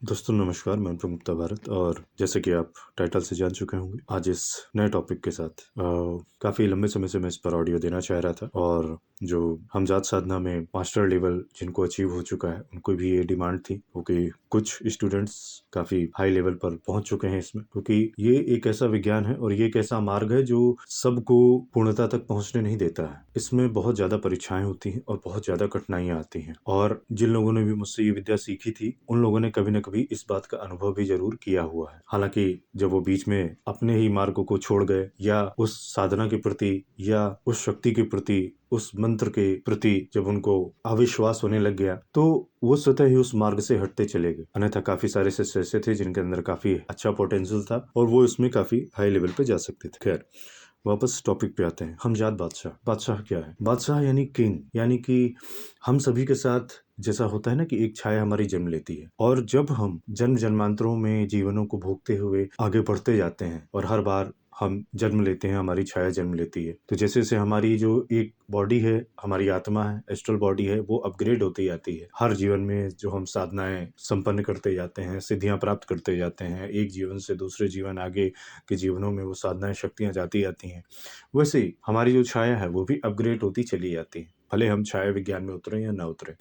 दोस्तों नमस्कार, मैं अनुपम गुप्ता भारत। और जैसे कि आप टाइटल से जान चुके होंगे, आज इस नए टॉपिक के साथ काफ़ी लंबे समय से मैं इस पर ऑडियो देना चाह रहा था। और जो हमजात साधना में मास्टर लेवल जिनको अचीव हो चुका है उनको भी ये डिमांड थी, क्योंकि कुछ स्टूडेंट्स काफ़ी हाई लेवल पर पहुंच चुके हैं इसमें, क्योंकि ये एक ऐसा विज्ञान है और ये एक ऐसा मार्ग है जो सबको पूर्णता तक पहुंचने नहीं देता है। इसमें बहुत ज़्यादा परीक्षाएं होती हैं और बहुत ज़्यादा कठिनाइयाँ आती हैं। और जिन लोगों ने भी मुझसे ये विद्या सीखी थी उन लोगों ने कभी न कभी इस बात का अनुभव भी जरूर किया हुआ है। हालांकि जब वो बीच में अपने ही मार्ग को छोड़ गए या उस साधना के प्रति या उस शक्ति के प्रति, उस मंत्र के प्रति जब उनको अविश्वास होने लग गया, तो वो स्वतः ही उस मार्ग से हटते चले गए। अन्यथा काफी सारे शिष्य ऐसे थे जिनके अंदर काफी अच्छा पोटेंशियल था और वो इसमें काफी हाई लेवल पे जा सकते थे। खैर, वापस टॉपिक पे आते हैं। हमजात बादशाह। बादशाह क्या है? बादशाह यानी किंग, यानी कि हम सभी के साथ जैसा होता है ना कि एक छाया हमारी जन्म लेती है, और जब हम जन्म जन्मांतरों में जीवनों को भोगते हुए आगे बढ़ते जाते हैं और हर बार हम जन्म लेते हैं, हमारी छाया जन्म लेती है, तो जैसे जैसे हमारी जो एक बॉडी है, हमारी आत्मा है, एस्ट्रल बॉडी है, वो अपग्रेड होती जाती है। हर जीवन में जो हम साधनाएं संपन्न करते जाते हैं, सिद्धियां प्राप्त करते जाते हैं, एक जीवन से दूसरे जीवन, आगे के जीवनों में वो साधनाएं शक्तियां जाती जाती हैं। वैसे ही हमारी जो छाया है वो भी अपग्रेड होती चली जाती है, भले हम छाया विज्ञान में उतरे या ना उतरे।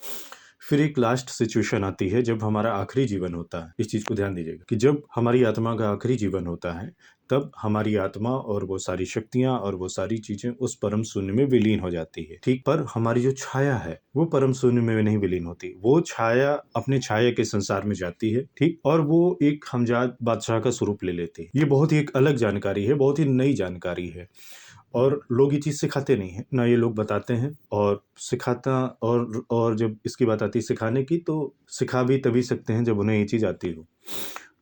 फिर एक लास्ट सिचुएशन आती है जब हमारा आखिरी जीवन होता है। इस चीज को ध्यान दीजिएगा कि जब हमारी आत्मा का आखिरी जीवन होता है, तब हमारी आत्मा और वो सारी शक्तियां और वो सारी चीजें उस परम शून्य में विलीन हो जाती है। ठीक, पर हमारी जो छाया है वो परम शून्य में नहीं विलीन होती। वो छाया अपने छाया के संसार में जाती है, ठीक, और वो एक हमजात बादशाह का स्वरूप ले लेती है। ये बहुत ही एक अलग जानकारी है, बहुत ही नई जानकारी है, और लोग ये चीज़ सिखाते नहीं हैं ना, ये लोग बताते हैं और सिखाता। और जब इसकी बात आती है सिखाने की, तो सिखा भी तभी सकते हैं जब उन्हें ये चीज़ आती हो।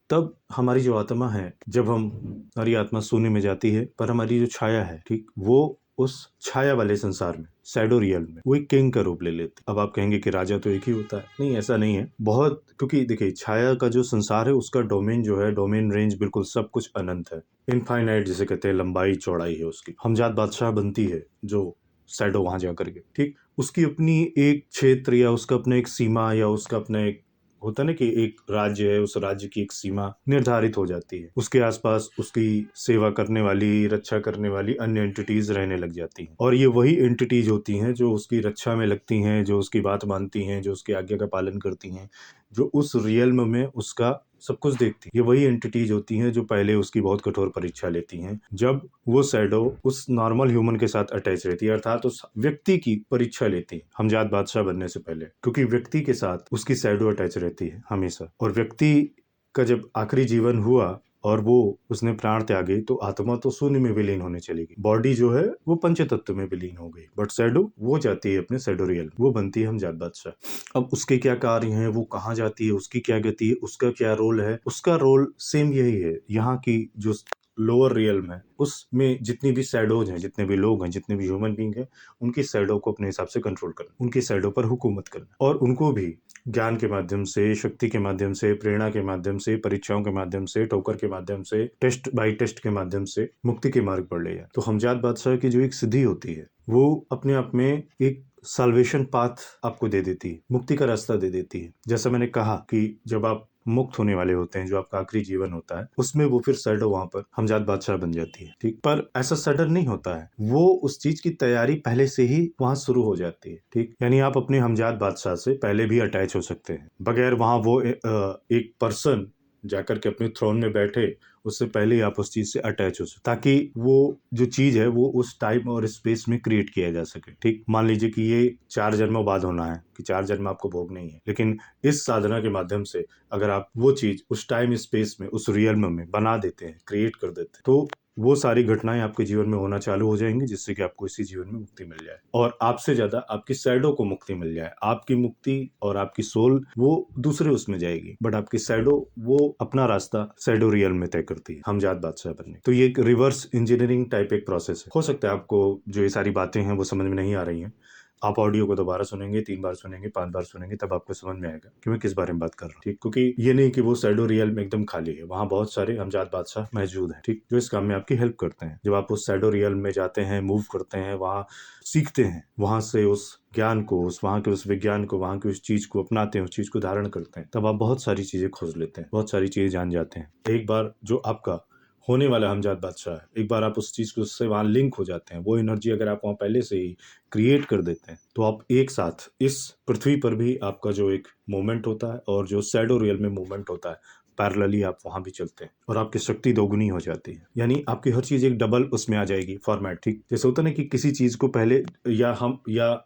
तब हमारी जो आत्मा है, जब हमारी आत्मा शून्य में जाती है, पर हमारी जो छाया है, ठीक, वो उस छाया वाले संसार में, शैडो रियल में, वो एक किंग का रूप ले लेते। अब आप कहेंगे कि राजा तो एक ही होता है। नहीं, ऐसा नहीं है। बहुत, क्योंकि देखिए छाया का जो संसार है उसका डोमेन जो है, डोमेन रेंज बिल्कुल सब कुछ अनंत है, इनफाइनाइट जिसे कहते हैं, लंबाई चौड़ाई है उसकी। हमजात बादशाह बनती है जो शैडो वहां जाकर के, ठीक, उसकी अपनी एक क्षेत्र या उसका अपना एक सीमा या उसका अपना एक होता है ना कि एक राज्य है, उस राज्य की एक सीमा निर्धारित हो जाती है। उसके आसपास उसकी सेवा करने वाली, रक्षा करने वाली अन्य एंटिटीज रहने लग जाती हैं, और ये वही एंटिटीज होती हैं जो उसकी रक्षा में लगती हैं, जो उसकी बात मानती हैं, जो उसकी आज्ञा का पालन करती हैं, जो उस रियल्म में उसका सब कुछ देखती है। ये वही एंटिटीज होती हैं जो पहले उसकी बहुत कठोर परीक्षा लेती हैं, जब वो शैडो उस नॉर्मल ह्यूमन के साथ अटैच रहती है, अर्थात उस व्यक्ति की परीक्षा लेती है हमजात बादशाह बनने से पहले, क्योंकि व्यक्ति के साथ उसकी शैडो अटैच रहती है हमेशा। और व्यक्ति का जब आखिरी जीवन हुआ और वो उसने प्राण त्यागे, तो आत्मा तो शून्य में विलीन होने चली गई, बॉडी जो है वो पंच तत्व में विलीन हो गई, बट शैडो वो जाती है अपने शैडो रियल, वो बनती है हमजात बादशाह। अब उसके क्या कार्य हैं, वो कहाँ जाती है, उसकी क्या गति है, उसका क्या रोल है, उसका रोल सेम यही है। यहाँ की जो लोअर रियल में, उसमें जितनी भी शैडोज हैं, जितने भी लोग हैं, जितने भी ह्यूमन बींग हैं, उनकी शैडो को अपने हिसाब से कंट्रोल करना, उनकी शैडो पर हुकूमत करना, और उनको भी ज्ञान के माध्यम से, शक्ति के माध्यम से, प्रेरणा के माध्यम से, परीक्षाओं के माध्यम से, ठोकर के माध्यम से, टेस्ट बाई टेस्ट के माध्यम से मुक्ति के मार्ग पर ले जाए। तो हमजात बादशाह की जो एक सिद्धि होती है, वो अपने आप में एक साल्वेशन पाथ आपको दे देती है, मुक्ति का रास्ता दे देती है। जैसा मैंने कहा कि जब आप मुक्त होने वाले होते हैं, जो आपका आखिरी जीवन होता है, उसमें वो फिर शैडो वहां पर हमजात बादशाह बन जाती है, ठीक। पर ऐसा सडन नहीं होता है, वो उस चीज की तैयारी पहले से ही वहां शुरू हो जाती है, ठीक। यानी आप अपने हमजात बादशाह से पहले भी अटैच हो सकते हैं, बगैर वहां वो एक पर्सन जाकर के अपने थ्रोन में बैठे, उससे पहले ही आप उस चीज से अटैच हो सकते, ताकि वो जो चीज है वो उस टाइम और स्पेस में क्रिएट किया जा सके, ठीक। मान लीजिए कि ये 4 जन्मों बाद होना है, कि 4 जन्म आपको भोग नहीं है, लेकिन इस साधना के माध्यम से अगर आप वो चीज उस टाइम स्पेस में, उस रियल्म में बना देते हैं, क्रिएट कर देते हैं, तो वो सारी घटनाएं आपके जीवन में होना चालू हो जाएंगी, जिससे कि आपको इसी जीवन में मुक्ति मिल जाए, और आपसे ज्यादा आपकी शैडो को मुक्ति मिल जाए। आपकी मुक्ति और आपकी सोल वो दूसरे उसमें जाएगी, बट आपकी शैडो वो अपना रास्ता शैडो रियल में तय करती है हमजात बादशाह बनने। तो ये एक रिवर्स इंजीनियरिंग टाइप एक प्रोसेस है। हो सकता है आपको जो ये सारी बातें हैं वो समझ में नहीं आ रही हैं, आप ऑडियो को दोबारा सुनेंगे, 3 बार सुनेंगे, 5 बार सुनेंगे, तब आपको समझ में आएगा कि मैं किस बारे में बात कर रहा हूँ, ठीक? क्योंकि ये नहीं कि वो सैडो रियल में एकदम खाली है, वहाँ बहुत सारे अमजद बादशाह मौजूद हैं, ठीक? जो इस काम में आपकी हेल्प करते हैं। जब आप उस सैडो रियल में जाते हैं, मूव करते हैं, वहाँ सीखते हैं, वहाँ से उस ज्ञान को, उस वहाँ के उस विज्ञान को, वहाँ की उस चीज़ को अपनाते हैं, उस चीज़ को धारण करते हैं, तब आप बहुत सारी चीज़ें खोज लेते हैं, बहुत सारी चीज़ें जान जाते हैं। एक बार जो आपका होने वाला हमजाद बादशाह है, एक बार आप उस चीज़ को, उससे वहाँ लिंक हो जाते हैं, वो एनर्जी अगर आप वहाँ पहले से ही क्रिएट कर देते हैं, तो आप एक साथ इस पृथ्वी पर भी आपका जो एक मूवमेंट होता है और जो सैडो रियल में मूवमेंट होता है, पैरेलली आप वहाँ भी चलते हैं और आपकी शक्ति दोगुनी हो जाती है। यानी आपकी हर चीज़ एक डबल उसमें आ जाएगी फॉर्मेट, ठीक? जैसे होता है ना कि किसी चीज़ को पहले, या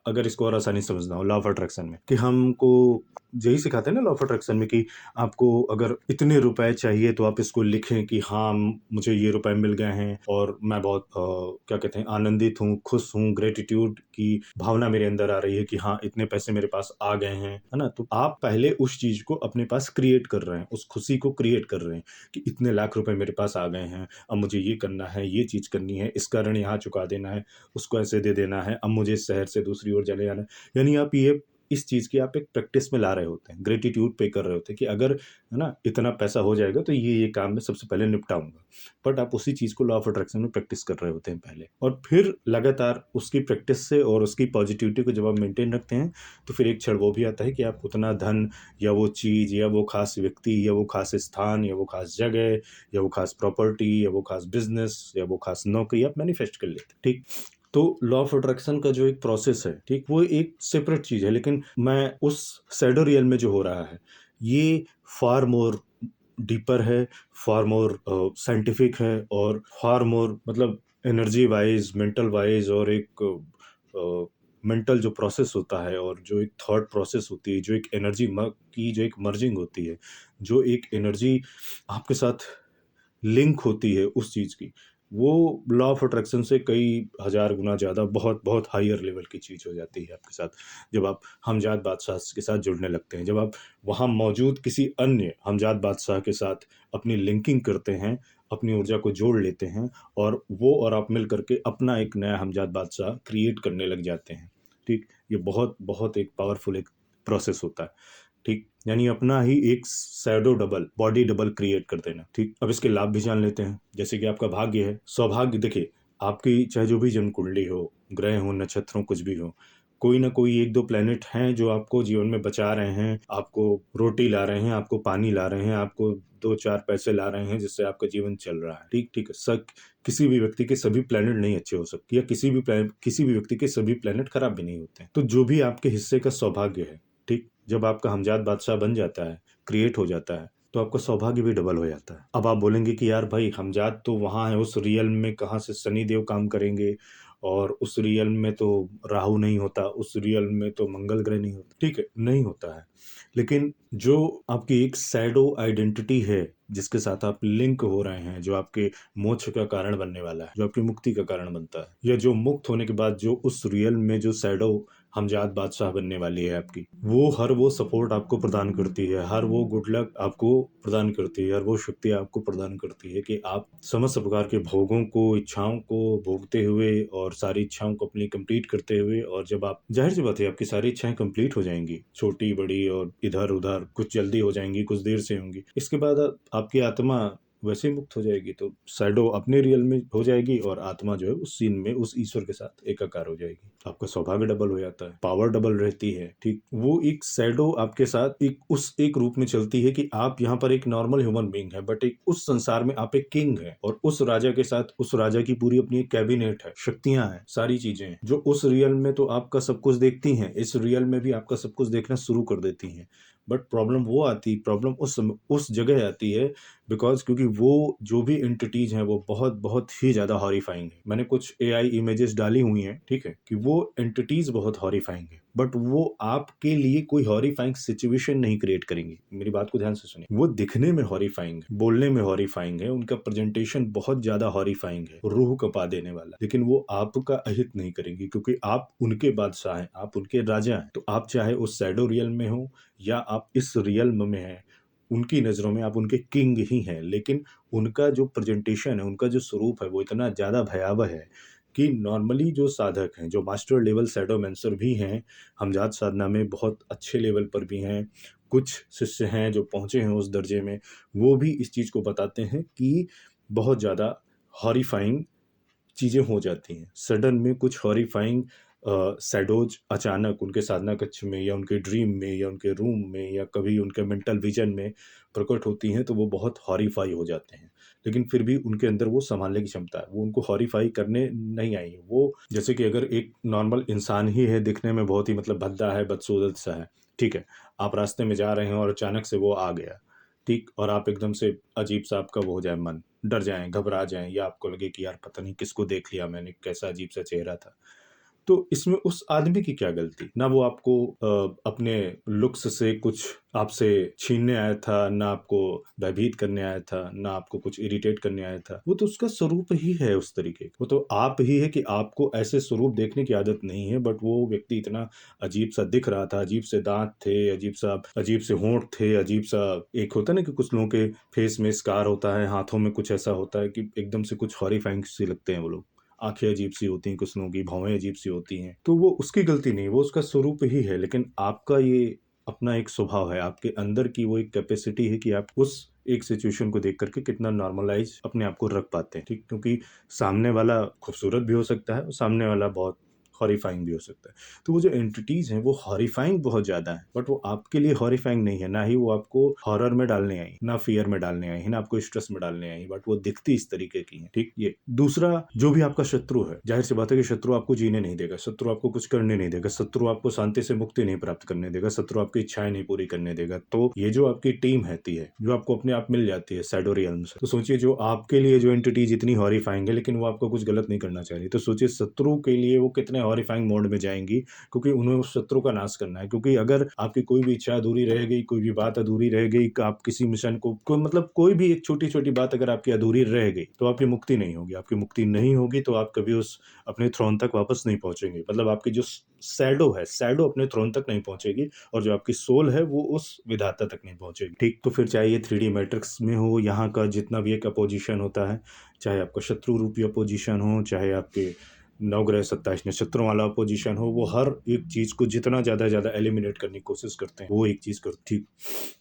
अगर इसको और आसानी से समझना हो, लॉ ऑफ अट्रैक्शन में, कि हमको यही सिखाते हैं ना लॉ ऑफ अट्रैक्शन में, कि आपको अगर इतने रुपए चाहिए तो आप इसको लिखें कि हाँ, मुझे ये रुपए मिल गए हैं और मैं बहुत क्या कहते हैं, आनंदित हूँ, खुश हूँ, ग्रेटिट्यूड की भावना मेरे अंदर आ रही है कि हाँ, इतने पैसे मेरे पास आ गए हैं, है ना? तो आप पहले उस चीज को अपने पास क्रिएट कर रहे हैं, उस खुशी को क्रिएट कर रहे हैं कि इतने लाख रुपए मेरे पास आ गए हैं, अब मुझे ये करना है, ये चीज करनी है, इसका ऋण यहाँ चुका देना है, उसको ऐसे दे देना है, अब मुझे इस शहर से दूसरी ओर चले जाना है। यानी आप ये इस चीज़ की आप एक प्रैक्टिस में ला रहे होते हैं, ग्रेटिट्यूड पे कर रहे होते हैं कि अगर, है ना, इतना पैसा हो जाएगा तो ये काम मैं सबसे पहले निपटाऊंगा। बट आप उसी चीज़ को लॉ ऑफ अट्रैक्शन में प्रैक्टिस कर रहे होते हैं पहले, और फिर लगातार उसकी प्रैक्टिस से और उसकी पॉजिटिविटी को जब आप मेंटेन रखते हैं, तो फिर एक क्षण वो भी आता है कि आप उतना धन या वो चीज़ या वो खास व्यक्ति या वो खास स्थान या वो खास जगह या वो खास प्रॉपर्टी या वो खास बिजनेस या वो खास नौकरी आप मैनिफेस्ट कर लेते हैं, ठीक? तो लॉ ऑफ अट्रैक्शन का जो एक प्रोसेस है, ठीक, वो एक सेपरेट चीज़ है, लेकिन मैं उस सैडो रियल में जो हो रहा है, ये फार मोर डीपर है, फार मोर साइंटिफिक है, और फार मोर मतलब एनर्जी वाइज, मेंटल वाइज, और एक मेंटल जो प्रोसेस होता है और जो एक थॉट प्रोसेस होती है, जो एक एनर्जी की जो एक मर्जिंग होती है, जो एक एनर्जी आपके साथ लिंक होती है उस चीज़ की, वो लॉ ऑफ अट्रैक्शन से कई हज़ार गुना ज़्यादा बहुत बहुत हायर लेवल की चीज़ हो जाती है आपके साथ। जब आप हमजाद बादशाह के साथ जुड़ने लगते हैं, जब आप वहाँ मौजूद किसी अन्य हमजाद बादशाह के साथ अपनी लिंकिंग करते हैं, अपनी ऊर्जा को जोड़ लेते हैं, और वो और आप मिल करके अपना एक नया हमजाद बादशाह क्रिएट करने लग जाते हैं, ठीक? ये बहुत बहुत एक पावरफुल एक प्रोसेस होता है, ठीक? यानी अपना ही एक shadow double, body double create कर देना, ठीक? अब इसके लाभ भी जान लेते हैं। जैसे कि आपका भाग्य है, सौभाग्य, देखिए, आपकी चाहे जो भी जन्म कुंडली हो, ग्रह हो, नक्षत्र हो, कुछ भी हो, कोई ना कोई 1-2 प्लैनेट हैं जो आपको जीवन में बचा रहे हैं, आपको रोटी ला रहे हैं, आपको पानी ला रहे हैं, आपको 2-4 पैसे ला रहे हैं, जिससे आपका जीवन चल रहा है, ठीक? ठीक है। किसी भी व्यक्ति के सभी प्लैनेट नहीं अच्छे हो सकते, या किसी भी व्यक्ति के सभी प्लैनेट खराब भी नहीं होते हैं। तो जो भी आपके हिस्से का सौभाग्य है, ठीक? जब आपका हमजाद बादशाह बन जाता है, क्रिएट हो जाता है, तो आपका सौभाग्य भी डबल हो जाता है। अब आप बोलेंगे कि यार भाई, हमजाद तो वहाँ है, उस रियल में कहाँ से शनि देव काम करेंगे, और उस रियल में तो राहु नहीं होता, उस रियल में तो मंगल ग्रह नहीं होता। ठीक है, नहीं होता है, लेकिन जो आपकी एक शैडो आइडेंटिटी है, जिसके साथ आप लिंक हो रहे हैं, जो आपके मोक्ष का कारण बनने वाला है, जो आपकी मुक्ति का कारण बनता है, या जो मुक्त होने के बाद जो उस रियल में जो शैडो हमजाद बादशाह बनने वाली है आपकी, वो हर वो सपोर्ट आपको प्रदान करती है, हर वो गुड लक आपको प्रदान करती है, हर वो शक्ति आपको प्रदान करती है कि आप समस्त प्रकार के भोगों को, इच्छाओं को भोगते हुए और सारी इच्छाओं को अपनी कंप्लीट करते हुए, और जब आप, जाहिर सी बात है, आपकी सारी इच्छाएं कंप्लीट हो जाएंगी, छोटी बड़ी और इधर उधर, कुछ जल्दी हो जाएंगी, कुछ देर से होंगी, इसके बाद आपकी आत्मा वैसे ही मुक्त हो जाएगी, तो शैडो अपने रियल में हो जाएगी और आत्मा जो है उस सीन में उस ईश्वर के साथ एकाकार हो जाएगी। आपका सौभाग्य डबल हो जाता है, पावर डबल रहती है, ठीक? वो एक शैडो आपके साथ एक रूप में चलती है कि आप यहाँ पर एक नॉर्मल ह्यूमन बीइंग है, बट एक उस संसार में आप एक किंग है, और उस राजा के साथ उस राजा की पूरी अपनी एक कैबिनेट है, शक्तियां हैं, सारी चीजें हैं, जो उस रियल में तो आपका सब कुछ देखती हैं, इस रियल में भी आपका सब कुछ देखना शुरू कर देती हैं। बट प्रॉब्लम उस जगह आती है, क्योंकि वो जो भी एंटिटीज हैं वो बहुत बहुत ही ज़्यादा हॉरिफाइंग है। मैंने कुछ एआई इमेजेस डाली हुई हैं, ठीक है, कि वो एंटिटीज बहुत हॉरिफाइंग है, बट वो आपके लिए कोई हॉरिफाइंग सिचुएशन नहीं क्रिएट करेंगी। मेरी बात को ध्यान से सुनिए, वो दिखने में हॉरिफाइंग है, बोलने में हॉरिफाइंग है, उनका प्रेजेंटेशन बहुत ज्यादा हॉरिफाइंग है, रूह कपा देने वाला, लेकिन वो आपका अहित नहीं करेंगी, क्योंकि आप उनके बादशाह हैं, आप उनके राजा हैं। तो आप चाहे उस शैडो रियल में हो या आप इस रियल में हैं, उनकी नज़रों में आप उनके किंग ही हैं, लेकिन उनका जो प्रेजेंटेशन है, उनका जो स्वरूप है, वो इतना ज़्यादा भयावह है कि नॉर्मली जो साधक हैं, जो मास्टर लेवल शैडोमैंसर भी हैं, हमजात साधना में बहुत अच्छे लेवल पर भी हैं, कुछ शिष्य हैं जो पहुँचे हैं उस दर्जे में, वो भी इस चीज़ को बताते हैं कि बहुत ज़्यादा हॉरिफाइंग चीज़ें हो जाती हैं। सडन में कुछ हॉरिफाइंग शैडोज़ अचानक उनके साधना कक्ष में या उनके ड्रीम में या उनके रूम में या कभी उनके मेंटल विज़न में प्रकट होती हैं, तो वो बहुत हॉरिफ़ाई हो जाते हैं। लेकिन फिर भी उनके अंदर वो सँभालने की क्षमता है, वो उनको हॉरिफ़ाई करने नहीं आई है। वो जैसे कि अगर एक नॉर्मल इंसान ही है, दिखने में बहुत ही मतलब भद्दा है, बदसूरत सा है, ठीक है? आप रास्ते में जा रहे हैं और अचानक से वो आ गया, ठीक? और आप एकदम से अजीब-सा आपका वो हो जाए मन, डर जाएँ, घबरा जाएँ या आपको लगे कि यार पता नहीं किसको देख लिया मैंने, कैसा अजीब-सा चेहरा था। तो इसमें उस आदमी की क्या गलती? ना वो आपको अपने लुक्स से कुछ आपसे छीनने आया था, ना आपको भयभीत करने आया था, ना आपको कुछ इरिटेट करने आया था। वो तो उसका स्वरूप ही है उस तरीके का। वो तो आप ही है कि आपको ऐसे स्वरूप देखने की आदत नहीं है, बट वो व्यक्ति इतना अजीब-सा दिख रहा था, अजीब से दाँत थे, अजीब से होंठ थे, अजीब-सा एक होता है ना कि कुछ लोगों के फेस में स्कार होता है, हाथों में कुछ ऐसा होता है कि एकदम से कुछ हॉरिफाइंग से लगते हैं वो लोग। आँखें अजीब-सी होती हैं कुछ लोगों की, भौहें अजीब-सी होती हैं। तो वो उसकी गलती नहीं है, वो उसका स्वरूप ही है। लेकिन आपका ये अपना एक स्वभाव है, आपके अंदर की वो एक कैपेसिटी है कि आप उस एक सिचुएशन को देख कर के कितना नॉर्मलाइज़ अपने आप को रख पाते हैं, ठीक? क्योंकि सामने वाला खूबसूरत भी हो सकता है और सामने वाला बहुत हॉरिफाइंग भी हो सकता है। तो वो जो एंटिटीज़ हैं, वो हॉरिफाइंग बहुत ज़्यादा हैं, बट वो आपके लिए हॉरिफाइंग नहीं है, ना ही वो आपको हॉरर में डालने आई, ना फ़ियर में डालने आई हैं, ना आपको स्ट्रेस में डालने आई हैं, बट वो दिखती इस तरीके की हैं, ठीक? ये। दूसरा, जो भी आपका शत्रु है, ज़ाहिर-सी बात है कि शत्रु आपको जीने नहीं देगा, शत्रु आपको कुछ करने नहीं देगा, शत्रु आपको शांति से मुक्ति नहीं प्राप्त करने देगा, शत्रु आपकी इच्छाएँ नहीं पूरी करने देगा। तो ये जो आपकी टीम रहती है, जो आपको अपने आप मिल जाती है शैडो रियल्म से, तो सोचिए जो आपके लिए जो एंटिटीज़ इतनी हॉरिफाइंग है, लेकिन वो आपको कुछ गलत नहीं करना चाह रही, तो सोचिए शत्रु के लिए वो कितने हॉरिफाइंग मोड में जाएँगी, क्योंकि उन्हें उस शत्रु का नाश करना है। क्योंकि अगर आपकी कोई भी इच्छा अधूरी रह गई, कोई भी बात अधूरी रह गई, आप किसी मिशन को मतलब कोई भी एक छोटी-छोटी बात अगर आपकी अधूरी रह गई, तो आपकी मुक्ति नहीं होगी। आपकी मुक्ति नहीं होगी तो आप कभी उस अपने थ्रोन तक वापस नहीं पहुँचेंगे। मतलब आपकी जो शैडो है, शैडो अपने थ्रोन तक नहीं पहुँचेगी और जो आपकी सोल है, वो उस विधाता तक नहीं पहुँचेगी। ठीक? तो फिर चाहे ये 3D मैट्रिक्स में हो, यहाँ का जितना भी एक अपोज़िशन होता है, चाहे आपका शत्रु रूपी अपोज़िशन हो, चाहे आपके नवग्रह 27 नक्षत्रों वाला पोजीशन हो, वो हर एक चीज़ को जितना ज़्यादा एलिमिनेट करने की कोशिश करते हैं, वो एक चीज़ कर ठीक।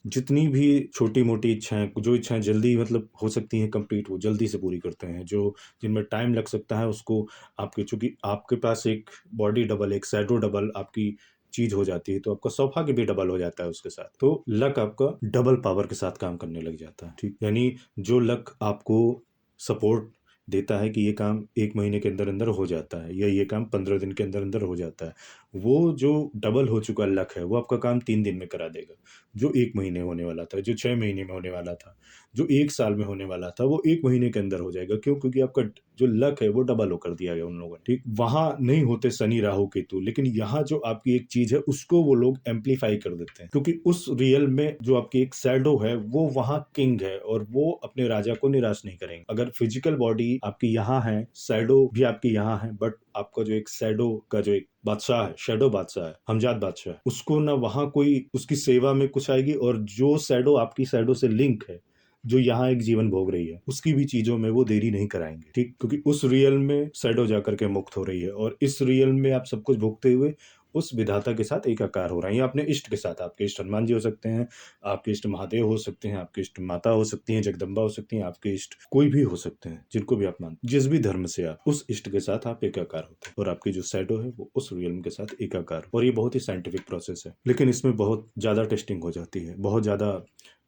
जितनी भी छोटी-मोटी इच्छाएँ, जो इच्छाएँ जल्दी मतलब हो सकती हैं कंप्लीट, वो जल्दी से पूरी करते हैं। जो जिनमें टाइम लग सकता है उसको आपके, चूँकि आपके पास एक बॉडी डबल, एक शैडो डबल आपकी चीज़ हो जाती है, तो आपका सौभाग्य भी डबल हो जाता है उसके साथ। तो लक आपका डबल पावर के साथ काम करने लग जाता है, ठीक? यानी जो लक आपको सपोर्ट देता है कि ये काम 1 महीने के अंदर-अंदर हो जाता है या ये काम 15 दिन के अंदर-अंदर हो जाता है। वो जो डबल हो चुका लक है, वो आपका काम 3 दिन में करा देगा। जो 1 महीने होने वाला था, जो 6 महीने में होने वाला था, जो 1 साल में होने वाला था, वो 1 महीने के अंदर हो जाएगा। क्यों? क्योंकि आपका जो लक है, वो डबल हो कर दिया गया उन लोगों ने, ठीक? वहाँ नहीं होते शनि, राहु, केतु, लेकिन यहाँ जो आपकी एक चीज़ है, उसको वो लोग एम्प्लीफाई कर देते हैं। क्योंकि उस रियल में जो आपकी एक शैडो है, वो वहाँ किंग है और वो अपने राजा को निराश नहीं करेंगे। अगर फिजिकल बॉडी आपकी यहाँ है, शैडो भी आपकी यहाँ है, बट आपका जो एक शैडो का जो एक बादशाह है, शैडो बादशाह है, हमजात बादशाह है, उसको ना वहाँ कोई उसकी सेवा में कुछ आएगी और जो शैडो आपकी शैडो से लिंक है, जो यहाँ एक जीवन भोग रही है, उसकी भी चीज़ों में वो देरी नहीं कराएँगे, ठीक? क्योंकि उस रियल में शैडो जाकर के मुक्त हो रही है और इस रियल में आप सब कुछ भोगते हुए उस विधाता के साथ एकाकार हो रहे हैं या अपने इष्ट के साथ। आपके इष्ट हनुमान जी हो सकते हैं, आपके इष्ट महादेव हो सकते हैं, आपके इष्ट माता हो सकती हैं, जगदम्बा हो सकती हैं, आपके इष्ट कोई भी हो सकते हैं, जिनको भी आप मानते हैं। जिस भी धर्म से आप, उस इष्ट के साथ आप एकाकार होते हैं और आपकी जो शैडो है, वो उस रियल्म के साथ एकाकार, और ये बहुत ही साइंटिफिक प्रोसेस है। लेकिन इसमें बहुत ज़्यादा टेस्टिंग हो जाती है, बहुत ज़्यादा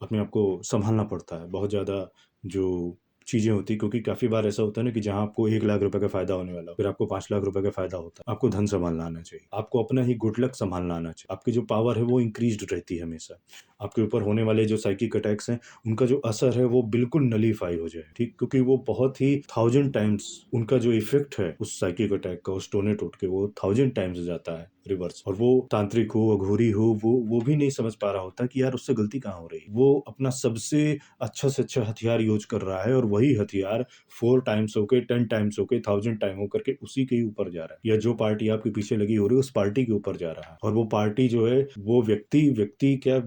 अपने आप को सँभालना पड़ता है, बहुत ज़्यादा जो चीज़ें होती हैं, क्योंकि काफ़ी बार ऐसा होता है ना कि जहाँ आपको 1 लाख रुपए का फ़ायदा होने वाला हो, फिर आपको 5 लाख रुपए का फ़ायदा होता है। आपको धन सँभालना आना चाहिए, आपको अपना ही गुड लक सँभालना आना चाहिए। आपकी जो पावर है वो इंक्रीज़्ड रहती है हमेशा। आपके ऊपर होने वाले जो साइकिक अटैक्स हैं, उनका जो असर है वो बिल्कुल नलीफाई हो जाए, ठीक? क्योंकि वो बहुत ही 1000 टाइम्स उनका जो इफ़ेक्ट है उस साइकिक अटैक का, उस टोनेट उठ के वो 1000 टाइम्स जाता है रिवर्स। और वो तांत्रिक हो, अघोरी हो, वो भी नहीं समझ पा रहा होता कि यार उससे गलती कहाँ हो रही है। वो अपना सबसे अच्छा से अच्छा हथियार यूज़ कर रहा है और वही हथियार 4 टाइम्स होके, 10 टाइम्स होके, 1000 टाइम हो करके उसी के ही ऊपर जा रहा है, या जो पार्टी आपके पीछे लगी हो रही है उस पार्टी के ऊपर जा रहा है। और वो पार्टी जो है, वो व्यक्ति क्या,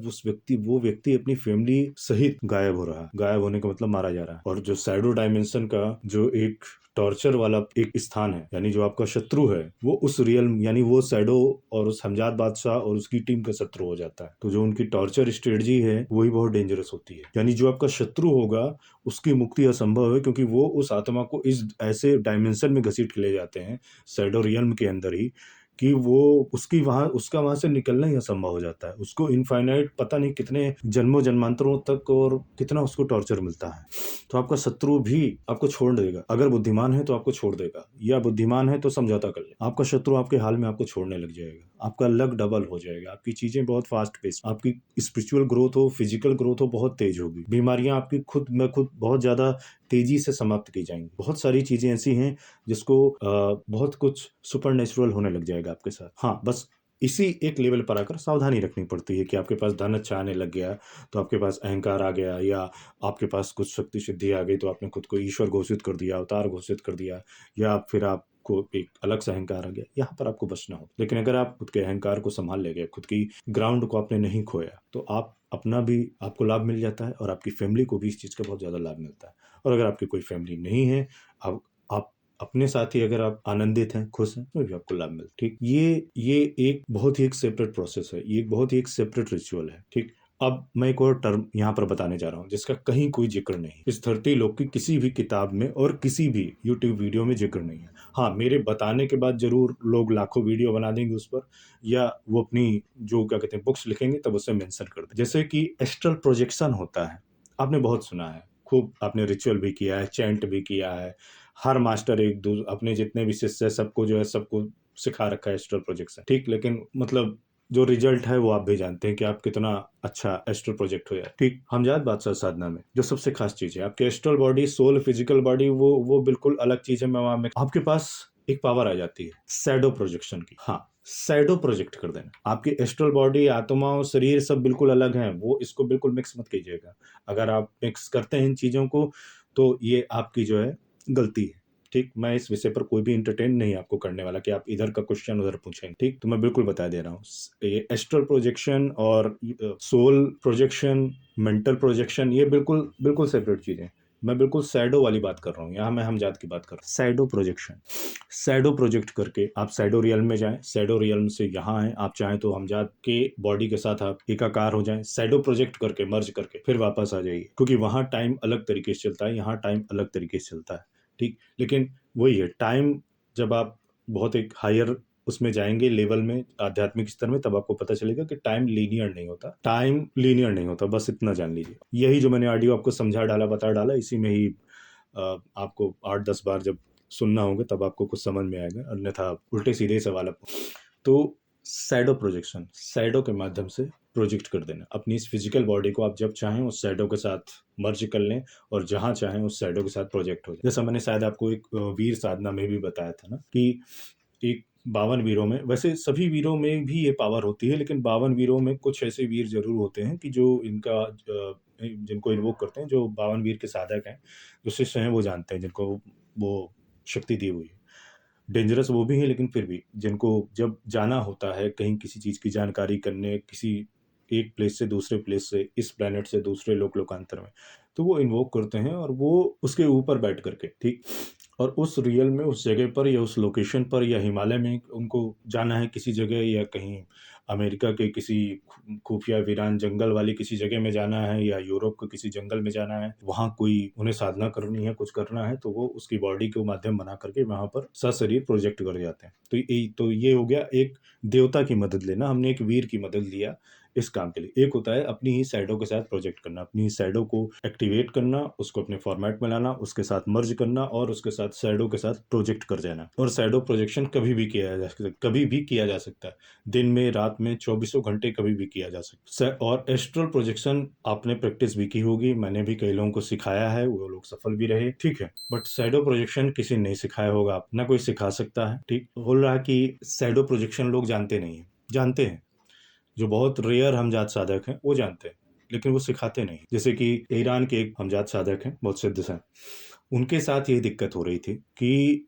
वो व्यक्ति अपनी फैमिली सहित गायब हो रहा है। गायब होने का मतलब मारा जा रहा है। और जो शैडो डायमेंशन का जो एक टॉर्चर वाला एक स्थान है, यानी जो आपका शत्रु है वो उस रियल यानी वो शैडो और उस हमजाद बादशाह और उसकी टीम का शत्रु हो जाता है। तो जो उनकी टॉर्चर स्ट्रेटजी है वही बहुत डेंजरस होती है, यानी जो आपका शत्रु होगा उसकी मुक्ति असंभव है, क्योंकि वो उस आत्मा को इस ऐसे डायमेंशन में घसीट के ले जाते हैं शैडो रियल्म के अंदर ही, कि वो उसका वहां से निकलना ही असंभव हो जाता है। उसको इनफाइनाइट पता नहीं कितने जन्मों जन्मांतरों तक और कितना उसको टॉर्चर मिलता है। तो आपका शत्रु भी आपको छोड़ देगा, अगर बुद्धिमान है तो आपको छोड़ देगा, या बुद्धिमान है तो समझौता कर ले। आपका शत्रु आपके हाल में आपको छोड़ने लग जाएगा, आपका लक डबल हो जाएगा, आपकी चीजें बहुत फास्ट पेस, आपकी स्पिरिचुअल ग्रोथ हो, फिजिकल ग्रोथ हो, बहुत तेज होगी। बीमारियां आपकी खुद में खुद बहुत ज्यादा तेजी से समाप्त की जाएंगी। बहुत सारी चीजें ऐसी हैं जिसको बहुत कुछ सुपर नेचुरल होने लग जाएगा आपके साथ। हाँ, बस इसी एक लेवल पर आकर सावधानी रखनी पड़ती है कि आपके पास धन अच्छा आने लग गया तो आपके पास अहंकार आ गया, या आपके पास कुछ शक्ति सिद्धि आ गई तो आपने खुद को ईश्वर घोषित कर दिया, अवतार घोषित कर दिया, या फिर आपको एक अलग सा अहंकार आ गया। यहाँ पर आपको बचना हो। लेकिन अगर आप खुद के अहंकार को संभाल ले गए, खुद की ग्राउंड को आपने नहीं खोया, तो आप अपना भी आपको लाभ मिल जाता है और आपकी फैमिली को भी इस चीज़ का बहुत ज़्यादा लाभ मिलता है। और अगर आपकी कोई फैमिली नहीं है, आप अपने साथ ही अगर आप आनंदित हैं, खुश हैं, तो भी आपको लाभ मिलता है। ठीक, ये एक बहुत ही एक सेपरेट प्रोसेस है, ये एक बहुत ही एक सेपरेट रिचुअल है। ठीक, अब मैं एक और टर्म यहाँ पर बताने जा रहा हूँ जिसका कहीं कोई जिक्र नहीं, इस धरती लोक की किसी भी किताब में और किसी भी यूट्यूब वीडियो में जिक्र नहीं है। हाँ, मेरे बताने के बाद जरूर लोग लाखों वीडियो बना देंगे उस पर, या वो अपनी जो क्या कहते हैं बुक्स लिखेंगे तब उसे मेंशन कर दें। जैसे कि एस्ट्रल प्रोजेक्शन होता है, आपने बहुत सुना है, खूब आपने रिचुअल भी किया है, चैंट भी किया है। हर मास्टर अपने जितने भी शिष्य है सबको जो है सबको सिखा रखा है एस्ट्रल प्रोजेक्शन। ठीक, लेकिन मतलब जो रिजल्ट है वो आप भी जानते हैं कि आप कितना अच्छा एस्ट्रल प्रोजेक्ट हो जाए। ठीक, हमजाद बादशाह साधना में जो सबसे खास चीज है, आपके astral body, soul, physical body, वो बिल्कुल अलग चीज है। मैं वहां में आपके पास एक पावर आ जाती है शैडो प्रोजेक्शन की। हाँ, शैडो प्रोजेक्ट कर देना। आपकी एस्ट्रल बॉडी, आत्मा और शरीर सब बिल्कुल अलग हैं, वो इसको बिल्कुल मिक्स मत कीजिएगा। अगर आप मिक्स करते हैं इन चीजों को तो ये आपकी जो है गलती है। ठीक, मैं इस विषय पर कोई भी इंटरटेन नहीं आपको करने वाला कि आप इधर का क्वेश्चन उधर पूछेंगे। ठीक, तो मैं बिल्कुल बता दे रहा हूँ, ये एस्ट्रल प्रोजेक्शन और सोल प्रोजेक्शन, मेंटल प्रोजेक्शन, ये बिल्कुल बिल्कुल सेपरेट चीजें। मैं बिल्कुल शैडो वाली बात कर रहा हूँ, यहाँ मैं हमजाद की बात कर रहा हूँ। शैडो प्रोजेक्शन, शैडो प्रोजेक्ट करके आप शैडो रियल्म में जाएं, शैडो रियल्म से यहाँ आए, आप चाहें तो हमजाद के बॉडी के साथ आप एकाकार हो जाएं, शैडो प्रोजेक्ट करके मर्ज करके फिर वापस आ जाइए, क्योंकि वहाँ टाइम अलग तरीके से चलता है, यहाँ टाइम अलग तरीके से चलता है। ठीक, लेकिन वही है, टाइम जब आप बहुत एक हायर उसमें जाएंगे लेवल में, आध्यात्मिक स्तर में, तब आपको पता चलेगा कि टाइम लीनियर नहीं होता, टाइम लीनियर नहीं होता, बस इतना जान लीजिए। यही जो मैंने ऑडियो आपको समझा डाला, बता डाला, इसी में ही आपको 8-10 बार जब सुनना होगा तब आपको कुछ समझ में आएगा, अन्यथा उल्टे सीधे सवाल। तो शैडो प्रोजेक्शन, शैडो के माध्यम से प्रोजेक्ट कर देना अपनी इस फिजिकल बॉडी को, आप जब चाहें उस शैडो के साथ मर्ज कर लें और जहां चाहें उस शैडो के साथ प्रोजेक्ट हो जाए। जैसा मैंने शायद आपको एक वीर साधना में भी बताया था ना, कि एक 52 वीरों में, वैसे सभी वीरों में भी ये पावर होती है, लेकिन 52 वीरों में कुछ ऐसे वीर जरूर होते हैं कि जो जिनको इन्वोक करते हैं, जो 52 वीर के साधक हैं, जो शिष्य हैं, वो जानते हैं, जिनको वो शक्ति दी हुई है। डेंजरस वो भी है, लेकिन फिर भी जिनको जब जाना होता है कहीं किसी चीज़ की जानकारी करने, किसी एक प्लेस से दूसरे प्लेस से, इस प्लेनेट से दूसरे लोकांतर में, तो वो इन्वोक करते हैं और वो उसके ऊपर बैठ करके, ठीक, और उस रियल में उस जगह पर या उस लोकेशन पर या हिमालय में उनको जाना है किसी जगह, या कहीं अमेरिका के किसी खुफिया वीरान जंगल वाली किसी जगह में जाना है, या यूरोप के किसी जंगल में जाना है, वहाँ कोई उन्हें साधना करनी है, कुछ करना है, तो वो उसकी बॉडी को माध्यम बना करके वहाँ पर सशरीर प्रोजेक्ट कर जाते हैं। तो ये हो गया एक देवता की मदद लेना, हमने एक वीर की मदद लिया इस काम के लिए। एक होता है अपनी ही शैडो के साथ प्रोजेक्ट करना, अपनी ही शैडो को एक्टिवेट करना, उसको अपने फॉर्मेट में लाना, उसके साथ मर्ज करना और उसके साथ शैडो के साथ प्रोजेक्ट कर जाना। और शैडो प्रोजेक्शन कभी भी किया जा सकता है, कभी भी किया जा सकता है, दिन में, रात में, 24 घंटे कभी भी किया जा सकता है। और एस्ट्रल प्रोजेक्शन आपने प्रैक्टिस भी की होगी, मैंने भी कई लोगों को सिखाया है, वो लोग सफल भी रहे, ठीक है। बट शैडो प्रोजेक्शन किसी ने नहीं सिखाया होगा, ना कोई सिखा सकता है। ठीक, बोल रहा है कि शैडो प्रोजेक्शन लोग जानते नहीं है, जानते हैं, जो बहुत रेयर हमजात साधक हैं वो जानते हैं, लेकिन वो सिखाते नहीं। जैसे कि ईरान के एक हमजात साधक हैं, बहुत सिद्ध हैं, उनके साथ यही दिक्कत हो रही थी कि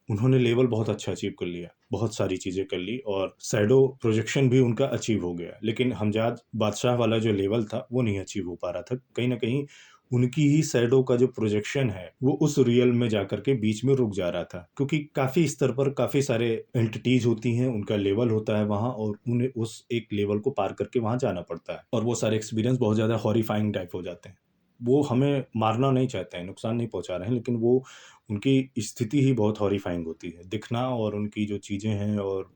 उन्होंने लेवल बहुत अच्छा अचीव कर लिया, बहुत सारी चीज़ें कर ली और शैडो प्रोजेक्शन भी उनका अचीव हो गया। लेकिन हमजाद बादशाह वाला जो लेवल था वो नहीं अचीव हो पा रहा था। कहीं न कहीं उनकी ही शैडो का जो प्रोजेक्शन है वो उस रियल में जाकर के बीच में रुक जा रहा था। क्योंकि काफ़ी स्तर पर काफ़ी सारे एंटिटीज़ होती हैं, उनका लेवल होता है वहाँ और उन्हें उस एक लेवल को पार करके वहाँ जाना पड़ता है और वो सारे एक्सपीरियंस बहुत ज़्यादा हॉरिफाइंग टाइप हो जाते हैं। वो हमें मारना नहीं चाहते हैं, नुकसान नहीं पहुँचा रहे हैं, लेकिन वो उनकी स्थिति ही बहुत हॉरिफाइंग होती है। दिखना और उनकी जो चीज़ें हैं और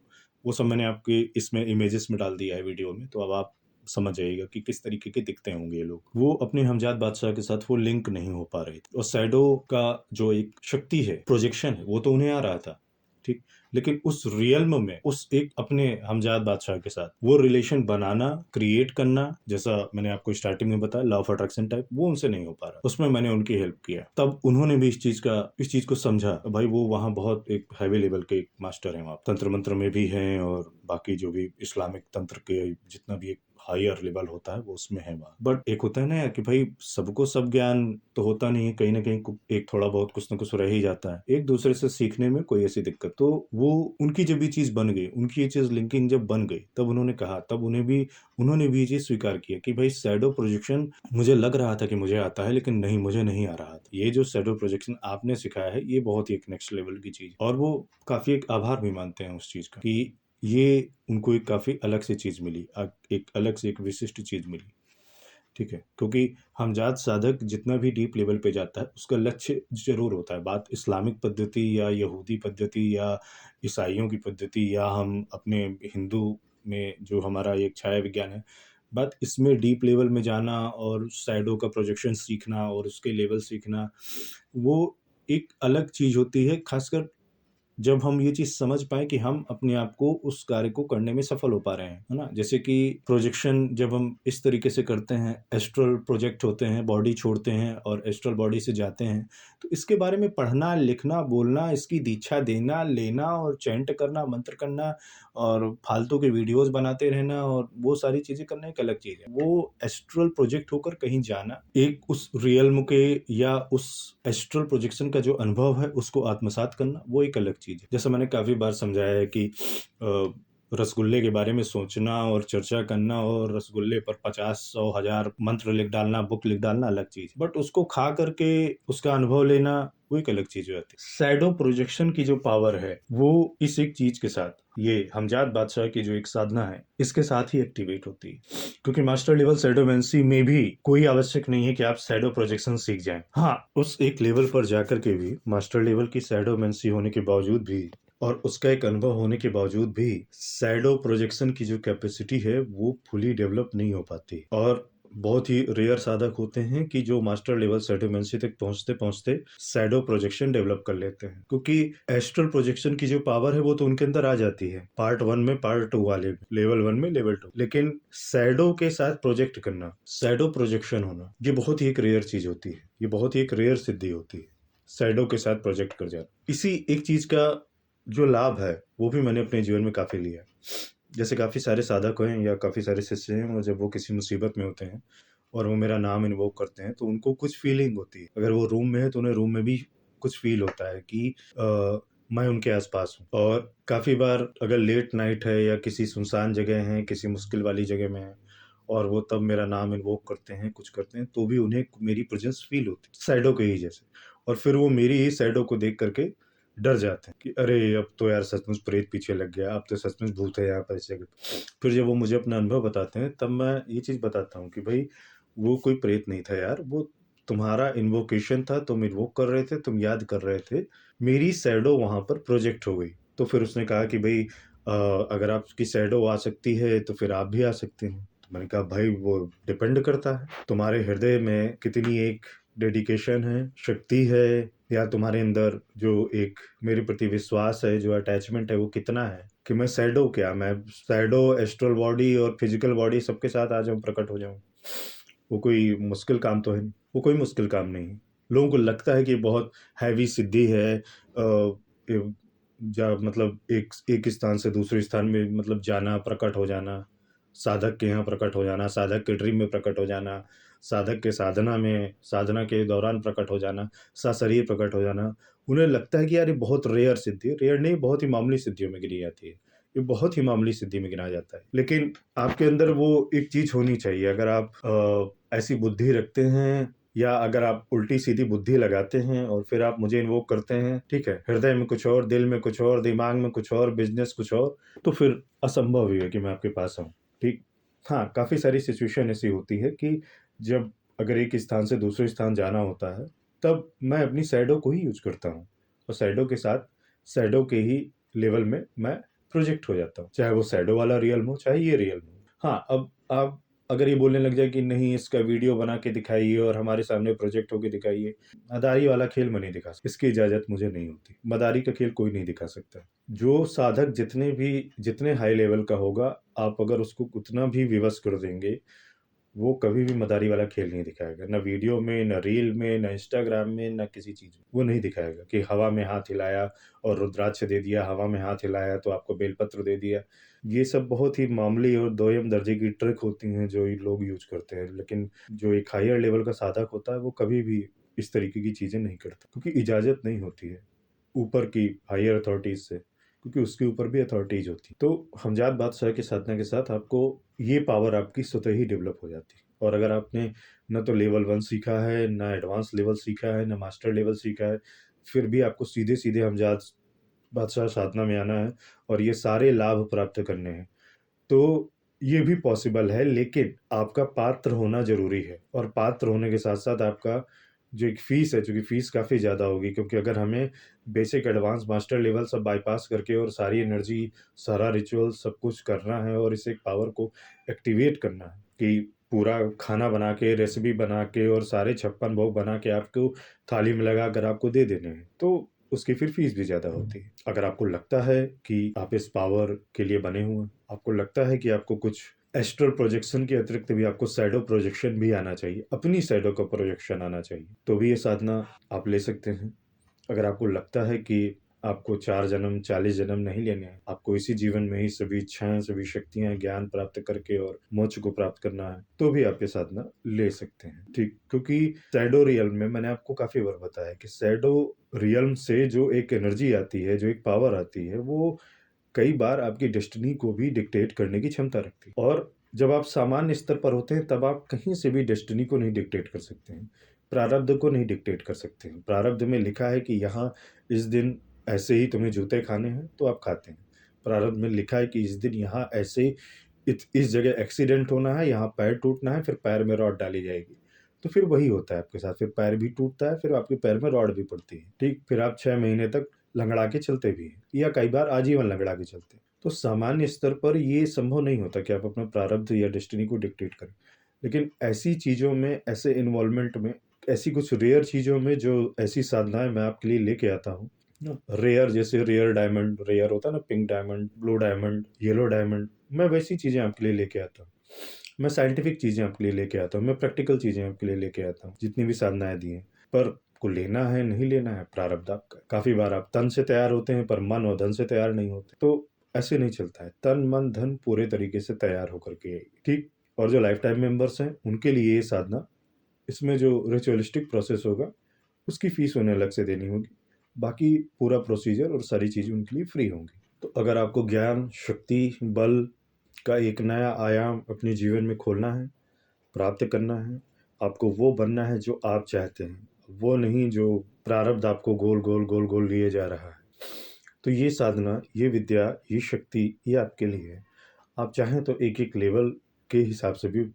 वो सब मैंने आपके इसमें इमेजेस में डाल दिया है वीडियो में, तो अब आप समझ जाइएगा कि किस तरीके के दिखते होंगे ये लोग। वो अपने हमजाद बादशाह के साथ वो लिंक नहीं हो पा रहे थे और शैडो का जो एक शक्ति है, प्रोजेक्शन है, वो तो उन्हें आ रहा था, ठीक? लेकिन उस रियल्म में उस एक अपने हमजाद बादशाह के साथ वो रिलेशन बनाना, क्रिएट करना, जैसा मैंने आपको स्टार्टिंग में बताया लॉ ऑफ अट्रैक्शन टाइप, वो उनसे नहीं हो पा रहा। उसमें मैंने उनकी हेल्प किया। तब उन्होंने भी इस चीज़ को समझा। भाई वो वहाँ बहुत एक हाईवे लेवल के एक मास्टर हैं वहाँ। तंत्र मंत्र में भी हैं और बाकी जो भी इस्लामिक तंत्र के जितना भी एक हायर लेवल होता है वो उसमें है वहाँ। बट एक होता है ना यार कि भाई सबको सब ज्ञान तो होता नहीं है, कहीं ना कहीं एक थोड़ा बहुत कुछ ना कुछ रह ही जाता है। एक दूसरे से सीखने में कोई ऐसी दिक्कत, तो वो उनकी जब ये चीज बन गई, उनकी ये चीज लिंकिंग जब बन गई, तब उन्होंने कहा, तब उन्होंने भी ये चीज स्वीकार किया कि भाई शैडो प्रोजेक्शन मुझे लग रहा था कि मुझे आता है, लेकिन नहीं, मुझे नहीं आ रहा था। ये जो शैडो प्रोजेक्शन आपने सिखाया है ये बहुत ही एक नेक्स्ट लेवल की चीज, और वो काफी एक आभार भी मानते हैं उस चीज का कि ये उनको एक काफ़ी अलग सी चीज़ मिली, एक अलग से एक विशिष्ट चीज़ मिली, ठीक है? क्योंकि हमजाद साधक जितना भी डीप लेवल पे जाता है, उसका लक्ष्य ज़रूर होता है। बात इस्लामिक पद्धति या यहूदी पद्धति या ईसाइयों की पद्धति या हम अपने हिंदू में जो हमारा एक छाया विज्ञान है, बात इसमें डीप लेवल में जाना और शैडो का प्रोजेक्शन सीखना और उसके लेवल सीखना, वो एक अलग चीज़ होती है, ख़ासकर जब हम ये चीज़ समझ पाएँ कि हम अपने आप को उस कार्य को करने में सफल हो पा रहे हैं, है ना? जैसे कि प्रोजेक्शन जब हम इस तरीके से करते हैं, एस्ट्रल प्रोजेक्ट होते हैं, बॉडी छोड़ते हैं और एस्ट्रल बॉडी से जाते हैं, तो इसके बारे में पढ़ना, लिखना, बोलना, इसकी दीक्षा देना, लेना और चैंट करना, मंत्र करना और फालतू के वीडियोज़ बनाते रहना और वो सारी चीज़ें करना एक अलग चीज़ है। वो एस्ट्रल प्रोजेक्ट होकर कहीं जाना, एक उस रियल्म के या उस एस्ट्रल प्रोजेक्शन का जो अनुभव है उसको आत्मसात करना, वो एक अलग चीज़ है। जैसा मैंने काफ़ी बार समझाया है कि रसगुल्ले के बारे में सोचना और चर्चा करना और रसगुल्ले पर 50, 100, 1000 मंत्र लिख डालना, बुक लिख डालना अलग चीज़, बट उसको खा करके उसका अनुभव लेना वो एक अलग चीज़ हो जाती है। शैडो प्रोजेक्शन की जो पावर है वो इस एक चीज़ के साथ, ये हमजाद बादशाह की जो एक साधना है, इसके साथ ही एक्टिवेट होती है। क्योंकि मास्टर लेवल शैडोमेंसी में भी कोई आवश्यक नहीं है कि आप शैडो प्रोजेक्शन सीख जाएं। हाँ, उस एक लेवल पर जाकर के भी, मास्टर लेवल की शैडोमेंसी होने के बावजूद भी और उसका एक अनुभव होने के बावजूद भी शैडो प्रोजेक्शन की जो कैपेसिटी है वो फुली डेवलप नहीं हो पाती। और बहुत ही रेयर साधक होते हैं कि जो मास्टर लेवल शैडोमेंसी तक पहुंचते पहुंचते शैडो प्रोजेक्शन डेवलप कर लेते हैं, क्योंकि एस्ट्रल प्रोजेक्शन की जो पावर है वो तो उनके अंदर आ जाती है, पार्ट 1 में, पार्ट 2 वाले लेवल 1 में, लेवल 2। लेकिन शैडो के साथ प्रोजेक्ट करना, शैडो प्रोजेक्शन होना, ये बहुत ही एक रेयर चीज होती है, ये बहुत ही एक रेयर सिद्धि होती है, शैडो के साथ प्रोजेक्ट कर जाना। इसी एक चीज का जो लाभ है वो भी मैंने अपने जीवन में काफी लिया। जैसे काफी सारे साधक हैं या काफी सारे शिष्य हैं, और जब वो किसी मुसीबत में होते हैं और वो मेरा नाम इन्वोक करते हैं तो उनको कुछ फीलिंग होती है। अगर वो रूम में है तो उन्हें रूम में भी कुछ फील होता है कि मैं उनके आसपास हूँ। और काफ़ी बार अगर लेट नाइट है या किसी सुनसान जगह है, किसी मुश्किल वाली जगह में है और वो तब मेरा नाम इन्वोक करते हैं, कुछ करते हैं, तो भी उन्हें मेरी प्रेजेंस फील होती है, शैडो के ही जैसे। और फिर वो मेरी ही शैडो को देख करके डर जाते हैं कि अरे अब तो यार सचमुच प्रेत पीछे लग गया, अब तो सचमुच भूत है यहाँ पर इस जगह पे। फिर जब वो मुझे अपना अनुभव बताते हैं तब मैं ये चीज़ बताता हूँ कि भाई वो कोई प्रेत नहीं था यार, वो तुम्हारा इन्वोकेशन था, तुम इन्वोक कर रहे थे, तुम याद कर रहे थे, मेरी शैडो वहाँ पर प्रोजेक्ट हो गई। तो फिर उसने कहा कि भाई अगर आपकी शैडो आ सकती है तो फिर आप भी आ सकते हैं। तो मैंने कहा भाई वो डिपेंड करता है तुम्हारे हृदय में कितनी एक डेडिकेशन है, शक्ति है, या तुम्हारे अंदर जो एक मेरे प्रति विश्वास है, जो अटैचमेंट है वो कितना है कि मैं शैडो क्या, मैं शैडो एस्ट्रल बॉडी और फिजिकल बॉडी सबके साथ आ जाऊँ, प्रकट हो जाऊँ। वो कोई मुश्किल काम तो है नहीं, वो कोई मुश्किल काम नहीं है। लोगों को लगता है कि बहुत हैवी सिद्धि है, मतलब एक स्थान से दूसरे स्थान में मतलब जाना, प्रकट हो जाना, साधक के यहाँ प्रकट हो जाना, साधक के ड्रीम में प्रकट हो जाना, साधक के साधना के दौरान प्रकट हो जाना, सशरीर प्रकट हो जाना, उन्हें लगता है कि यार ये बहुत रेयर सिद्धि है। रेयर नहीं, बहुत ही मामूली सिद्धियों में गिनी जाती है। ये बहुत ही मामूली सिद्धि में गिना जाता है। लेकिन आपके अंदर वो एक चीज़ होनी चाहिए। अगर आप ऐसी बुद्धि रखते हैं या अगर आप उल्टी-सीधी बुद्धि लगाते हैं और फिर आप मुझे इन्वोक करते हैं, ठीक है? हृदय में कुछ और, दिल में कुछ और, दिमाग में कुछ और, बिज़नेस कुछ और, तो फिर असंभव ही है कि मैं आपके पास आऊँ, ठीक? हाँ, काफ़ी सारी सिचुएशन ऐसी होती है कि जब अगर एक स्थान से दूसरे स्थान जाना होता है, तब मैं अपनी शैडो को ही यूज़ करता हूँ और शैडो के साथ शैडो के ही लेवल में मैं प्रोजेक्ट हो जाता हूँ। चाहे वो शैडो वाला रियल्म हो, चाहे ये रियल्म हो। हाँ, अब आप अगर ये बोलने लग जाए कि नहीं इसका वीडियो बना के दिखाइए और हमारे सामने प्रोजेक्ट होके दिखाइए, मदारी वाला खेल मैं नहीं दिखा सकता। इसकी इजाज़त मुझे नहीं होती। मदारी का खेल कोई नहीं दिखा सकता। जो साधक जितने हाई लेवल का होगा, आप अगर उसको उतना भी विवश कर देंगे, वो कभी भी मदारी वाला खेल नहीं दिखाएगा। ना वीडियो में, ना रील में, ना इंस्टाग्राम में, ना किसी चीज़ में। वो नहीं दिखाएगा कि हवा में हाथ हिलाया और रुद्राक्ष दे दिया, हवा में हाथ हिलाया तो आपको बेलपत्र दे दिया। ये सब बहुत ही मामूली और दोयम दर्जे की ट्रिक होती हैं जो ये लोग यूज़ करते हैं। लेकिन जो एक हायर लेवल का साधक होता है, वो कभी भी इस तरीके की चीज़ें नहीं करता, क्योंकि इजाज़त नहीं होती है ऊपर की हायर अथॉरिटीज़ से, क्योंकि उसके ऊपर भी अथॉरिटीज़ होती। तो हमजात बादशाह की साधना के साथ आपको ये पावर आपकी स्वतः ही डेवलप हो जाती है। और अगर आपने न तो लेवल 1 सीखा है, ना एडवांस लेवल सीखा है, ना मास्टर लेवल सीखा है, फिर भी आपको सीधे-सीधे हमजात बादशाह साधना में आना है और ये सारे लाभ प्राप्त करने हैं। तो ये भी पॉसिबल है, लेकिन आपका पात्र होना ज़रूरी है और पात्र होने के साथ-साथ आपका जो एक फ़ीस है, चूँकि फ़ीस काफ़ी ज़्यादा होगी, क्योंकि अगर हमें बेसिक, एडवांस, मास्टर लेवल सब बायपास करके और सारी एनर्जी, सारा रिचुअल सब कुछ करना है और इस एक पावर को एक्टिवेट करना है कि पूरा खाना बना के, रेसिपी बना के और सारे 56 भोग बना के आपको थाली में लगाकर आपको दे देने हैं, तो उसकी फिर फ़ीस भी ज़्यादा होती है। अगर आपको लगता है कि आप इस पावर के लिए बने हुए हैं, आपको लगता है कि आपको कुछ एस्ट्रल प्रोजेक्शन के अतिरिक्त भी आपको शैडो प्रोजेक्शन भी आना चाहिए, अपनी शैडो का प्रोजेक्शन आना चाहिए, तो भी ये साधना आप ले सकते हैं। अगर आपको लगता है कि आपको 4 जन्म, 40 जन्म नहीं लेने हैं, आपको इसी जीवन में ही सभी इच्छाएँ, सभी शक्तियाँ, ज्ञान प्राप्त करके और मोक्ष को प्राप्त करना है, तो भी आप ये साधना ले सकते हैं, ठीक? क्योंकि शैडो रियल्म में मैंने आपको काफ़ी बार बताया कि शैडो रियल्म से जो एक एनर्जी आती है, जो एक पावर आती है, वो कई बार आपकी डेस्टिनी को भी डिक्टेट करने की क्षमता रखती है। और जब आप सामान्य स्तर पर होते हैं, तब आप कहीं से भी डेस्टिनी को नहीं डिक्टेट कर सकते हैं, प्रारब्ध को नहीं डिक्टेट कर सकते हैं। प्रारब्ध में लिखा है कि यहाँ इस दिन ऐसे ही तुम्हें जूते खाने हैं, तो आप खाते हैं। प्रारब्ध में लिखा है कि इस दिन यहाँ ऐसे इस जगह एक्सीडेंट होना है, यहाँ पैर टूटना है, फिर पैर में रॉड डाली जाएगी। तो फिर वही होता है आपके साथ, फिर पैर भी टूटता है, फिर आपके पैर में रॉड भी पड़ती है, ठीक? फिर आप 6 महीने तक लंगड़ा के चलते भी हैं या कई बार आजीवन लंगड़ा के चलते हैं। तो सामान्य स्तर पर ये संभव नहीं होता कि आप अपना प्रारब्ध या डेस्टिनी को डिक्टेट करें। लेकिन ऐसी चीज़ों में, ऐसे इन्वॉल्वमेंट में, ऐसी कुछ रेयर चीज़ों में जो ऐसी साधनाएँ मैं आपके लिए लेके आता हूँ ना, रेयर जैसे रेयर डायमंड, रेयर होता है ना, pink diamond, blue diamond, yellow diamond, मैं वैसी चीज़ें आपके लिए लेके आता हूँ। मैं साइंटिफिक चीज़ें आपके लिए लेके आता हूँ, मैं प्रैक्टिकल चीज़ें आपके लिए लेके आता हूँ, जितनी भी साधनाएँ दी हैं। पर को लेना है, नहीं लेना है, प्रारब्ध आपका है। काफ़ी बार आप तन से तैयार होते हैं, पर मन और धन से तैयार नहीं होते। तो ऐसे नहीं चलता है। तन, मन, धन पूरे तरीके से तैयार होकर के आइए, ठीक? और जो लाइफ टाइम मेंबर्स हैं, उनके लिए ये साधना, इसमें जो रिचुअलिस्टिक प्रोसेस होगा, उसकी फ़ीस उन्हें अलग से देनी होगी। बाकी पूरा प्रोसीजर और सारी चीज़ें उनके लिए फ्री होंगी। तो अगर आपको ज्ञान, शक्ति, बल का एक नया आयाम अपने जीवन में खोलना है, प्राप्त करना है, आपको वो बनना है जो आप चाहते हैं, वो नहीं जो प्रारब्ध आपको गोल-गोल लिए जा रहा है। तो ये साधना, ये विद्या, ये शक्ति, ये आपके लिए है। आप चाहें तो एक-एक लेवल के हिसाब से भी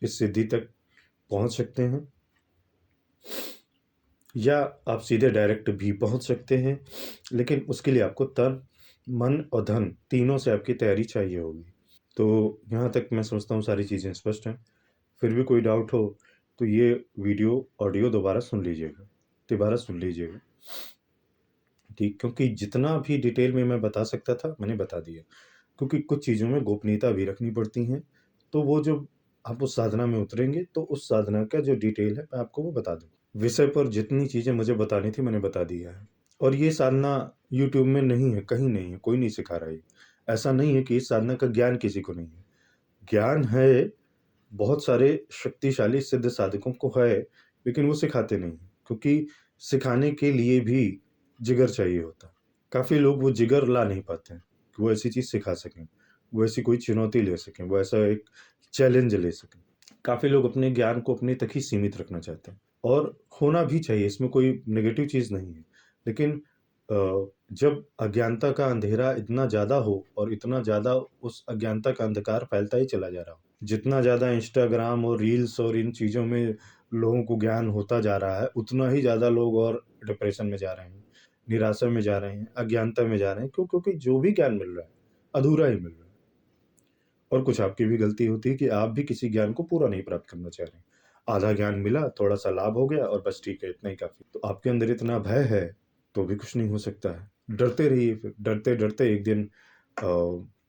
इस सिद्धि तक पहुँच सकते हैं, या आप सीधे डायरेक्ट भी पहुँच सकते हैं, लेकिन उसके लिए आपको तन, मन और धन तीनों से आपकी तैयारी चाहिए होगी। तो यहाँ तक मैं समझता हूँ सारी चीज़ें स्पष्ट हैं। फिर भी कोई डाउट हो तो ये वीडियो, ऑडियो दोबारा सुन लीजिएगा, दोबारा सुन लीजिएगा, ठीक? क्योंकि जितना भी डिटेल में मैं बता सकता था, मैंने बता दिया। क्योंकि कुछ चीज़ों में गोपनीयता भी रखनी पड़ती हैं, तो वो जब आप उस साधना में उतरेंगे, तो उस साधना का जो डिटेल है, मैं आपको वो बता दूँ। विषय पर जितनी चीज़ें मुझे बतानी थी, मैंने बता दिया है। और ये साधना यूट्यूब में नहीं है, कहीं नहीं है, कोई नहीं सिखा रहा है। ऐसा नहीं है कि इस साधना का ज्ञान किसी को नहीं है। ज्ञान है, बहुत सारे शक्तिशाली सिद्ध साधकों को है, लेकिन वो सिखाते नहीं हैं, क्योंकि सिखाने के लिए भी जिगर चाहिए होता है। काफ़ी लोग वो जिगर ला नहीं पाते हैं कि वो ऐसी चीज़ सिखा सकें, वो ऐसी कोई चुनौती ले सकें, वो ऐसा एक चैलेंज ले सकें। काफ़ी लोग अपने ज्ञान को अपने तक ही सीमित रखना चाहते हैं, और होना भी चाहिए, इसमें कोई नेगेटिव चीज़ नहीं है। लेकिन जब अज्ञानता का अंधेरा इतना ज़्यादा हो और इतना ज़्यादा उस अज्ञानता का अंधकार फैलता ही चला जा रहा हो, जितना ज़्यादा इंस्टाग्राम और रील्स और इन चीज़ों में लोगों को ज्ञान होता जा रहा है, उतना ही ज़्यादा लोग और डिप्रेशन में जा रहे हैं, निराशा में जा रहे हैं, अज्ञानता में जा रहे हैं। क्यों? क्योंकि जो भी ज्ञान मिल रहा है, अधूरा ही मिल रहा है। और कुछ आपकी भी गलती होती है कि आप भी किसी ज्ञान को पूरा नहीं प्राप्त करना चाह रहे हैं। आधा ज्ञान मिला, थोड़ा-सा लाभ हो गया और बस ठीक है, इतना ही काफ़ी। तो आपके अंदर इतना भय है, तो भी कुछ नहीं हो सकता है। डरते रहिए फिर, डरते-डरते एक दिन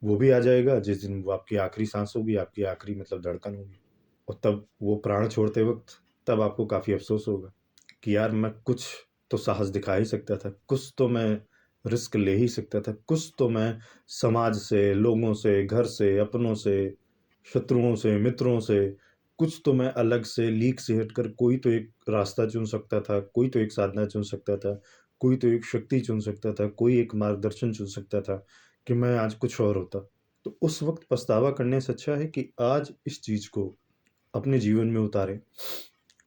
वो भी आ जाएगा जिस दिन वो आपकी आखिरी साँस होगी, आपकी आखिरी मतलब धड़कन होगी। और तब वो प्राण छोड़ते वक़्त तब आपको काफ़ी अफ़सोस होगा कि यार मैं कुछ तो साहस दिखा ही सकता था, कुछ तो मैं रिस्क ले ही सकता था, कुछ तो मैं समाज से, लोगों से, घर से, अपनों से, शत्रुओं से, मित्रों से, कुछ तो मैं अलग से लीक से हटकर कोई तो एक रास्ता चुन सकता था, कोई तो एक साधना चुन सकता था, कोई तो एक शक्ति चुन सकता था, कोई एक मार्गदर्शन चुन सकता था कि मैं आज कुछ और होता। तो उस वक़्त पछतावा करने से अच्छा है कि आज इस चीज़ को अपने जीवन में उतारें।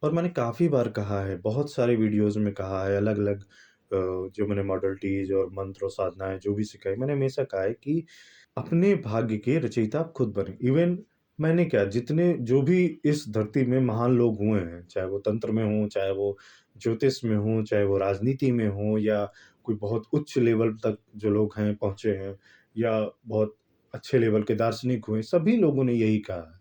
और मैंने काफ़ी बार कहा है, बहुत सारे वीडियोज़ में कहा है, अलग-अलग जो मैंने मॉडलिटीज़ और मंत्र और साधनाएँ जो भी सिखाई, मैंने हमेशा कहा है कि अपने भाग्य के रचयिता आप खुद बनें। इवन मैंने क्या, जितने जो भी इस धरती में महान लोग हुए हैं, चाहे वो तंत्र में हों, चाहे वो ज्योतिष में हों, चाहे वो राजनीति में हों, या कोई बहुत उच्च लेवल तक जो लोग हैं पहुँचे हैं, या बहुत अच्छे लेवल के दार्शनिक हुए, सभी लोगों ने यही कहा है।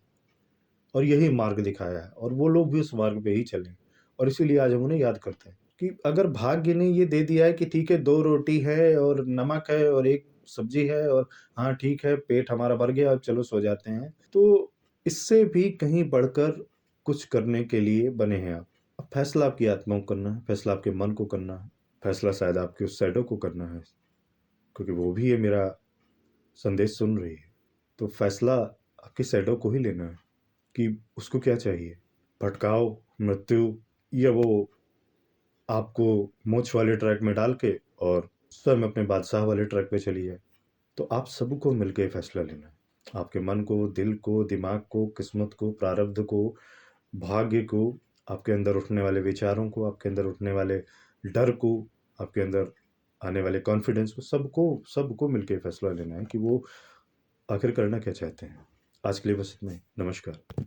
और यही मार्ग दिखाया है, और वो लोग भी उस मार्ग पे ही चले, और इसीलिए आज हम उन्हें याद करते हैं कि अगर भाग्य ने ये दे दिया है कि ठीक है, 2 रोटी है और नमक है और 1 सब्ज़ी है, और हाँ, ठीक है, पेट हमारा भर गया, अब चलो सो जाते हैं। तो इससे भी कहीं बढ़कर कुछ करने के लिए बने हैं आप। अब फैसला आपकी आत्मा को करना है, फैसला आपके मन को करना है, फैसला शायद आपके उस शैडो को करना है, क्योंकि वो भी ये मेरा संदेश सुन रही है। तो फैसला आपके शैडो को ही लेना है कि उसको क्या चाहिए, भटकाव, मृत्यु, या वो आपको मोक्ष वाले ट्रैक में डाल के और स्वयं अपने बादशाह वाले ट्रैक पे चली जाए। तो आप सबको मिलके फैसला लेना है। आपके मन को, दिल को, दिमाग को, किस्मत को, प्रारब्ध को, भाग्य को, आपके अंदर उठने वाले विचारों को, आपके अंदर उठने वाले डर को, आपके अंदर आने वाले कॉन्फिडेंस को, सबको सबको मिलके फैसला लेना है कि वो आखिर करना क्या चाहते हैं। आज के लिए बस इतना ही। नमस्कार।